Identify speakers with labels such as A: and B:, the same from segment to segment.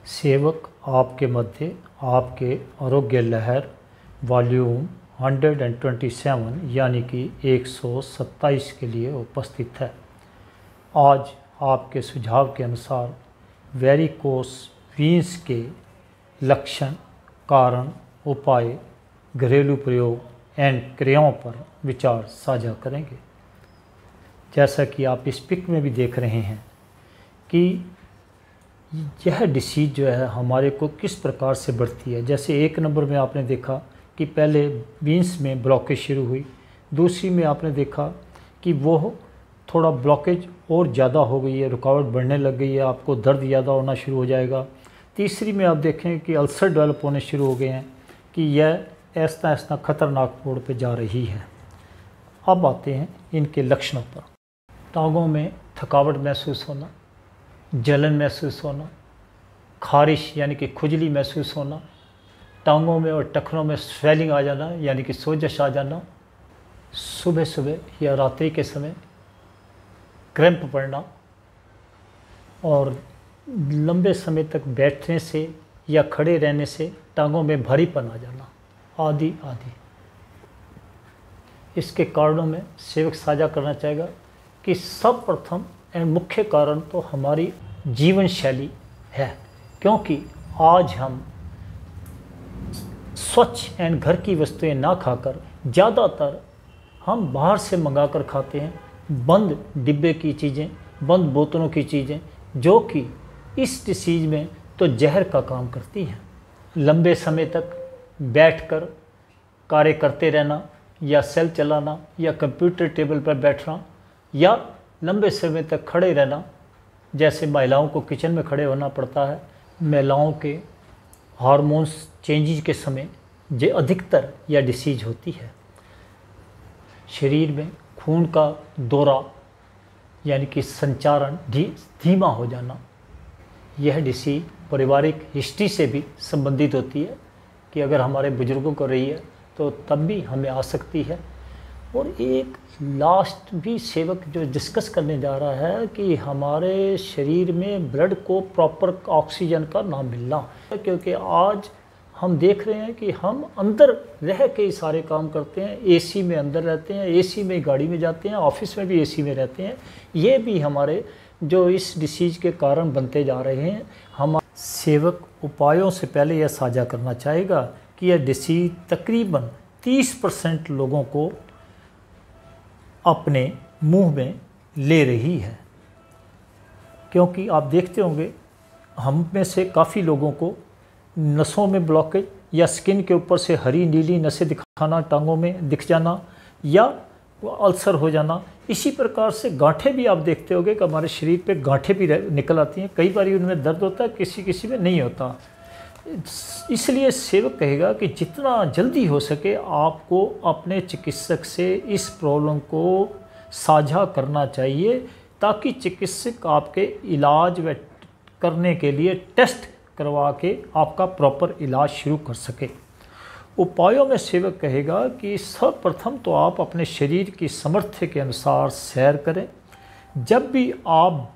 A: सेवक आपके मध्य आपके आरोग्य लहर वॉल्यूम 127 यानी कि 127 के लिए उपस्थित है। आज आपके सुझाव के अनुसार वेरिकोस वीन्स के लक्षण, कारण, उपाय, घरेलू प्रयोग एंड क्रियाओं पर विचार साझा करेंगे। जैसा कि आप इस पिक में भी देख रहे हैं कि यह डिसीज जो है हमारे को किस प्रकार से बढ़ती है। जैसे एक नंबर में आपने देखा कि पहले वीन्स में ब्लॉकेज शुरू हुई, दूसरी में आपने देखा कि वो थोड़ा ब्लॉकेज और ज़्यादा हो गई है, रुकावट बढ़ने लग गई है, आपको दर्द ज़्यादा होना शुरू हो जाएगा। तीसरी में आप देखें कि अल्सर डेवलप होने शुरू हो गए हैं कि यह ऐसा ऐसा खतरनाक मोड़ पे जा रही है। अब आते हैं इनके लक्षणों पर। टांगों में थकावट महसूस होना, जलन महसूस होना, खारिश यानी कि खुजली महसूस होना, टांगों में और टखनों में स्वेलिंग आ जाना यानी कि सोजश आ जाना, सुबह सुबह या रात्रि के समय क्रैम्प पड़ना और लंबे समय तक बैठने से या खड़े रहने से टांगों में भारीपन आ जाना आदि आदि। इसके कारणों में सेवक साझा करना चाहेगा कि सर्वप्रथम एंड मुख्य कारण तो हमारी जीवन शैली है, क्योंकि आज हम स्वच्छ एंड घर की वस्तुएं ना खाकर ज़्यादातर हम बाहर से मंगाकर खाते हैं, बंद डिब्बे की चीज़ें, बंद बोतलों की चीज़ें, जो कि इस डिसीज में तो जहर का काम करती हैं। लंबे समय तक बैठकर कार्य करते रहना या सेल चलाना या कंप्यूटर टेबल पर बैठना या लंबे समय तक खड़े रहना, जैसे महिलाओं को किचन में खड़े होना पड़ता है, महिलाओं के हार्मोन्स चेंजेस के समय ये अधिकतर यह डिसीज होती है। शरीर में खून का दौरा यानी कि संचारण धीमा हो जाना, यह डिसीज पारिवारिक हिस्ट्री से भी संबंधित होती है कि अगर हमारे बुजुर्गों को रही है तो तब भी हमें आ सकती है। और एक लास्ट भी सेवक जो डिस्कस करने जा रहा है कि हमारे शरीर में ब्लड को प्रॉपर ऑक्सीजन का ना मिलना, क्योंकि आज हम देख रहे हैं कि हम अंदर रह के ही सारे काम करते हैं, एसी में अंदर रहते हैं, एसी में गाड़ी में जाते हैं, ऑफिस में भी एसी में रहते हैं। ये भी हमारे जो इस डिसीज के कारण बनते जा रहे हैं। हम सेवक उपायों से पहले यह साझा करना चाहेगा कि यह डिसीज तकरीबन 30% लोगों को अपने मुंह में ले रही है, क्योंकि आप देखते होंगे हम में से काफ़ी लोगों को नसों में ब्लॉकेज या स्किन के ऊपर से हरी नीली नसें दिखाना, टांगों में दिख जाना या अल्सर हो जाना। इसी प्रकार से गांठें भी आप देखते होंगे कि हमारे शरीर पे गांठें भी निकल आती हैं, कई बार उनमें दर्द होता है, किसी किसी में नहीं होता। इसलिए सेवक कहेगा कि जितना जल्दी हो सके आपको अपने चिकित्सक से इस प्रॉब्लम को साझा करना चाहिए, ताकि चिकित्सक आपके इलाज व करने के लिए टेस्ट करवा के आपका प्रॉपर इलाज शुरू कर सके। उपायों में सेवक कहेगा कि सर्वप्रथम तो आप अपने शरीर की सामर्थ्य के अनुसार सैर करें। जब भी आप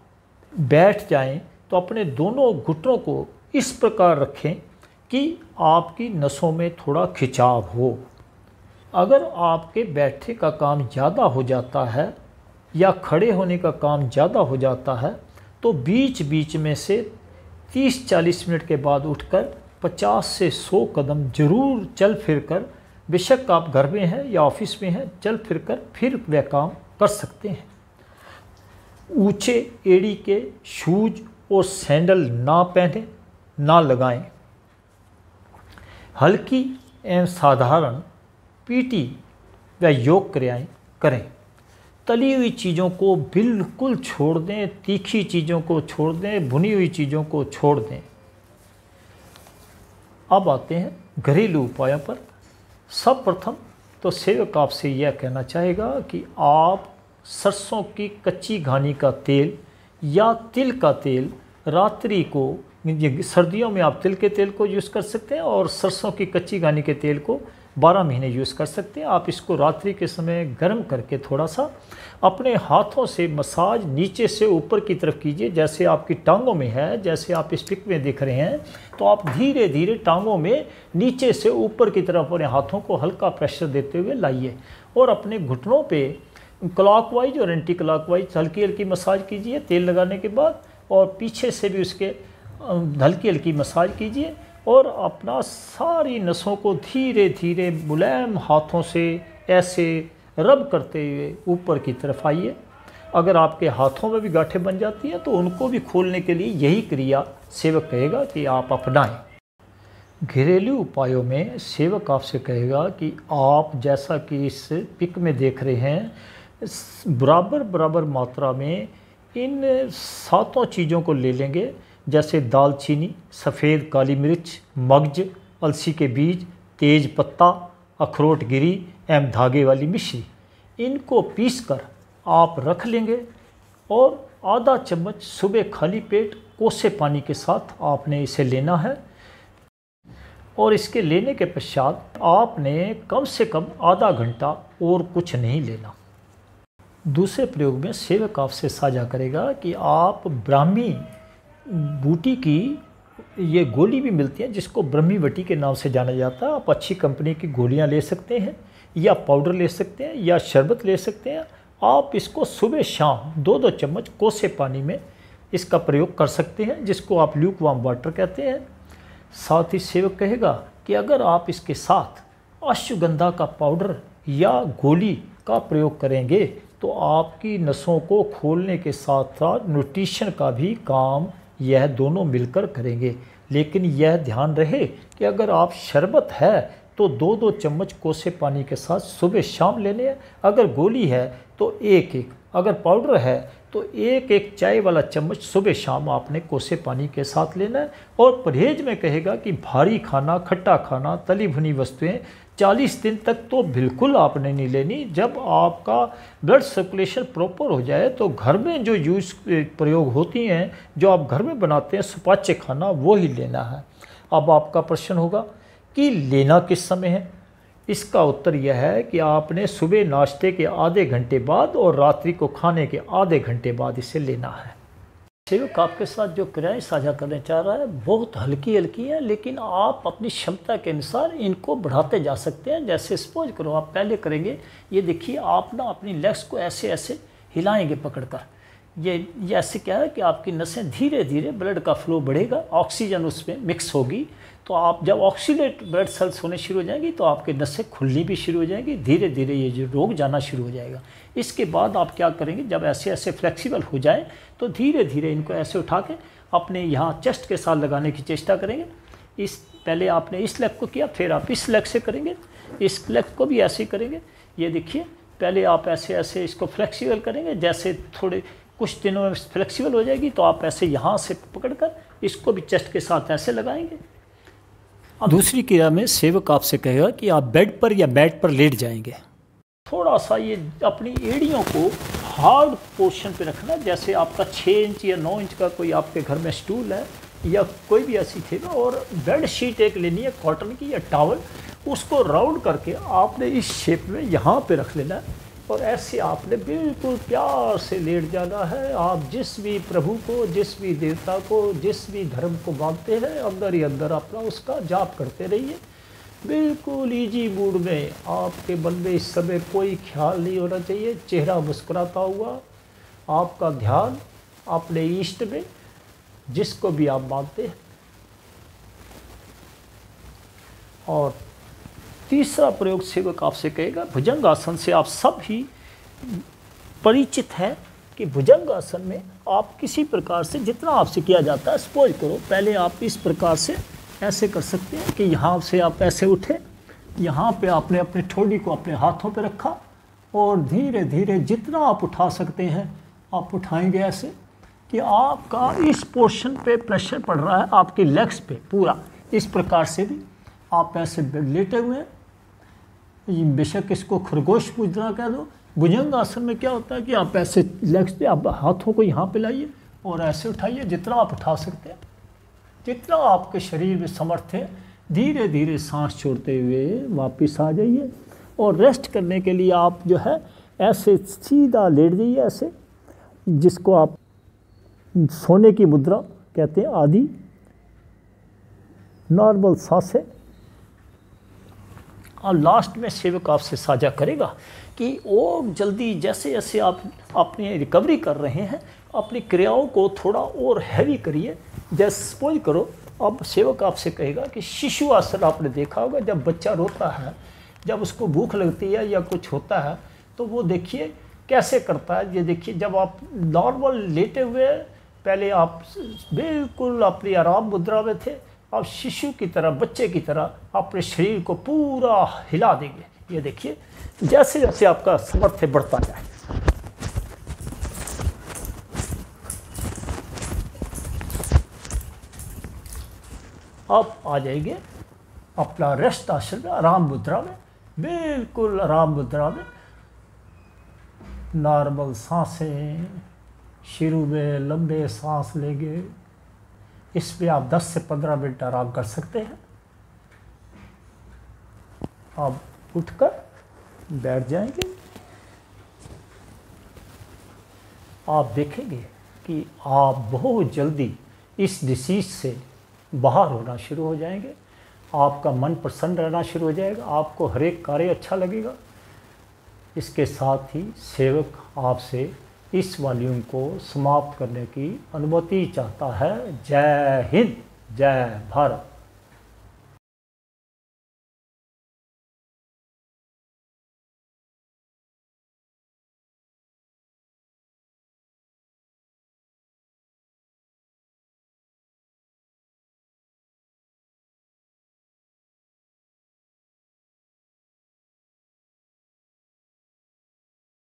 A: बैठ जाएं तो अपने दोनों घुटनों को इस प्रकार रखें कि आपकी नसों में थोड़ा खिंचाव हो। अगर आपके बैठने का काम ज़्यादा हो जाता है या खड़े होने का काम ज़्यादा हो जाता है तो बीच बीच में से 30-40 मिनट के बाद उठकर 50 से 100 कदम जरूर चल फिर कर, बेशक आप घर में हैं या ऑफिस में हैं, चल फिर कर फिर वह काम कर सकते हैं। ऊंचे एड़ी के शूज और सैंडल ना पहने ना लगाएं। हल्की एवं साधारण पीटी व योग क्रियाएं करें। तली हुई चीज़ों को बिल्कुल छोड़ दें, तीखी चीज़ों को छोड़ दें, भुनी हुई चीज़ों को छोड़ दें। अब आते हैं घरेलू उपायों पर। सर्वप्रथम तो सेवक आपसे यह कहना चाहेगा कि आप सरसों की कच्ची घानी का तेल या तिल का तेल रात्रि को, सर्दियों में आप तिल के तेल को यूज़ कर सकते हैं और सरसों की कच्ची घानी के तेल को 12 महीने यूज़ कर सकते हैं। आप इसको रात्रि के समय गर्म करके थोड़ा सा अपने हाथों से मसाज नीचे से ऊपर की तरफ कीजिए, जैसे आपकी टांगों में है, जैसे आप इस पिक में देख रहे हैं। तो आप धीरे धीरे टांगों में नीचे से ऊपर की तरफ अपने हाथों को हल्का प्रेशर देते हुए लाइए और अपने घुटनों पे क्लॉकवाइज और एंटी क्लॉकवाइज हल्की हल्की मसाज कीजिए तेल लगाने के बाद, और पीछे से भी उसके हल्की हल्की मसाज कीजिए और अपना सारी नसों को धीरे धीरे मुलायम हाथों से ऐसे रब करते हुए ऊपर की तरफ आइए। अगर आपके हाथों में भी गांठें बन जाती हैं तो उनको भी खोलने के लिए यही क्रिया सेवक कहेगा कि आप अपनाएं। घरेलू उपायों में सेवक आपसे कहेगा कि आप जैसा कि इस पिक में देख रहे हैं, बराबर बराबर मात्रा में इन 7 चीज़ों को ले लेंगे, जैसे दालचीनी, सफ़ेद काली मिर्च, मगज, अलसी के बीज, तेज पत्ता, अखरोट गिरी एवं धागे वाली मिश्री। इनको पीसकर आप रख लेंगे और आधा चम्मच सुबह खाली पेट कोसे पानी के साथ आपने इसे लेना है। और इसके लेने के पश्चात आपने कम से कम आधा घंटा और कुछ नहीं लेना। दूसरे प्रयोग में सेवक आपसे साझा करेगा कि आप ब्राह्मी बूटी की ये गोली भी मिलती है, जिसको ब्रह्मी वटी के नाम से जाना जाता है। आप अच्छी कंपनी की गोलियां ले सकते हैं या पाउडर ले सकते हैं या शरबत ले सकते हैं। आप इसको सुबह शाम 2-2 चम्मच कोसे पानी में इसका प्रयोग कर सकते हैं, जिसको आप ल्यूक वार्म वाटर कहते हैं। साथ ही सेवक कहेगा कि अगर आप इसके साथ अश्वगंधा का पाउडर या गोली का प्रयोग करेंगे तो आपकी नसों को खोलने के साथ साथ न्यूट्रिशन का भी काम यह दोनों मिलकर करेंगे। लेकिन यह ध्यान रहे कि अगर आप शरबत है तो 2-2 चम्मच कोसे पानी के साथ सुबह शाम लेने हैं। अगर गोली है तो 1-1, अगर पाउडर है तो 1-1 चाय वाला चम्मच सुबह शाम आपने कोसे पानी के साथ लेना है। और परहेज में कहेगा कि भारी खाना, खट्टा खाना, तली भुनी वस्तुएं 40 दिन तक तो बिल्कुल आपने नहीं लेनी। जब आपका ब्लड सर्कुलेशन प्रॉपर हो जाए तो घर में जो यूज प्रयोग होती हैं, जो आप घर में बनाते हैं सुपाच्य खाना, वो ही लेना है। अब आपका प्रश्न होगा कि लेना किस समय है। इसका उत्तर यह है कि आपने सुबह नाश्ते के आधे घंटे बाद और रात्रि को खाने के आधे घंटे बाद इसे लेना है। सेवक आपके साथ जो क्रियाएं साझा करने चाह रहा है बहुत हल्की हल्की है, लेकिन आप अपनी क्षमता के अनुसार इनको बढ़ाते जा सकते हैं। जैसे सपोज करो आप पहले करेंगे, ये देखिए आप ना अपनी लेग्स को ऐसे ऐसे हिलाएंगे पकड़कर। ये ऐसे क्या है कि आपकी नसें धीरे धीरे ब्लड का फ्लो बढ़ेगा, ऑक्सीजन उसमें मिक्स होगी। तो आप जब ऑक्सीडेट ब्लड सेल्स होने शुरू हो जाएंगी तो आपके नसें खुलनी भी शुरू हो जाएंगी, धीरे धीरे ये जो रोग जाना शुरू हो जाएगा। इसके बाद आप क्या करेंगे, जब ऐसे ऐसे फ्लेक्सिबल हो जाए तो धीरे धीरे इनको ऐसे उठा के अपने यहाँ चेस्ट के साथ लगाने की चेष्टा करेंगे। इस पहले आपने इस लेग को किया, फिर आप इस लेग से करेंगे, इस लेग को भी ऐसे ही करेंगे। ये देखिए पहले आप ऐसे ऐसे इसको फ्लेक्सिबल करेंगे, जैसे थोड़े कुछ दिनों में फ्लेक्सिबल हो जाएगी तो आप ऐसे यहाँ से पकड़कर इसको भी चेस्ट के साथ ऐसे लगाएंगे। अब दूसरी क्रिया में सेवक आपसे कहेगा कि आप बेड पर या मैट पर लेट जाएंगे। थोड़ा सा ये अपनी एड़ियों को हार्ड पोर्शन पे रखना, जैसे आपका 6 इंच या 9 इंच का कोई आपके घर में स्टूल है या कोई भी ऐसी थी, और बेड शीट एक लेनी है कॉटन की या टॉवल, उसको राउंड करके आपने इस शेप में यहाँ पे रख लेना है और ऐसे आपने बिल्कुल प्यार से लेट जाना है। आप जिस भी प्रभु को, जिस भी देवता को, जिस भी धर्म को मानते हैं, अंदर ही अंदर अपना उसका जाप करते रहिए। बिल्कुल इजी मूड में आपके मन में इस समय कोई ख्याल नहीं होना चाहिए। चेहरा मुस्कुराता हुआ आपका ध्यान अपने इष्ट में, जिसको भी आप मानते हैं। और तीसरा प्रयोग सेवक आपसे कहेगा, भुजंग आसन से आप सब ही परिचित हैं कि भुजंग आसन में आप किसी प्रकार से जितना आपसे किया जाता है, सपोज करो पहले आप इस प्रकार से ऐसे कर सकते हैं कि यहाँ से आप ऐसे उठे, यहाँ पे आपने अपने ठोड़ी को अपने हाथों पे रखा और धीरे धीरे जितना आप उठा सकते हैं आप उठाएंगे, ऐसे कि आपका इस पोर्शन पे प्रेशर पड़ रहा है आपकी लेग्स पे पूरा। इस प्रकार से भी आप ऐसे लेटे हुए हैं, बेशक इसको खरगोश मुद्रा कह दो। भुजंग आसन में क्या होता है कि आप ऐसे लेग्स पे आप हाथों को यहाँ पे लाइए और ऐसे उठाइए जितना आप उठा सकते हैं, जितना आपके शरीर में समर्थ है धीरे धीरे सांस छोड़ते हुए वापस आ जाइए और रेस्ट करने के लिए आप जो है ऐसे सीधा लेट जाइए, ऐसे, जिसको आप सोने की मुद्रा कहते हैं, आधी नॉर्मल सांसें। और लास्ट में सेवक आपसे साझा करेगा कि और जल्दी जैसे जैसे आप अपनी रिकवरी कर रहे हैं अपनी क्रियाओं को थोड़ा और हैवी करिए। जैसे सपोज करो, अब सेवक आपसे कहेगा कि शिशु आसन आपने देखा होगा, जब बच्चा रोता है, जब उसको भूख लगती है या कुछ होता है तो वो देखिए कैसे करता है। ये देखिए, जब आप नॉर्मल लेटे हुए पहले आप बिल्कुल अपनी आराम मुद्रा में थे, आप शिशु की तरह, बच्चे की तरह अपने शरीर को पूरा हिला देंगे। ये देखिए जैसे जैसे आपका सामर्थ्य बढ़ता जाए। आप आ जाएंगे अपना रेस्ट आसन में, आराम मुद्रा में, बिल्कुल आराम मुद्रा में। नॉर्मल सांसें, शुरू में लंबे सांस लेंगे, इसमें आप 10 से 15 मिनट आराम कर सकते हैं। आप उठकर बैठ जाएंगे, आप देखेंगे कि आप बहुत जल्दी इस डिसीज से बाहर होना शुरू हो जाएंगे। आपका मन प्रसन्न रहना शुरू हो जाएगा, आपको हर एक कार्य अच्छा लगेगा। इसके साथ ही सेवक आपसे इस वॉल्यूम को समाप्त करने की अनुमति चाहता है। जय हिंद, जय भारत।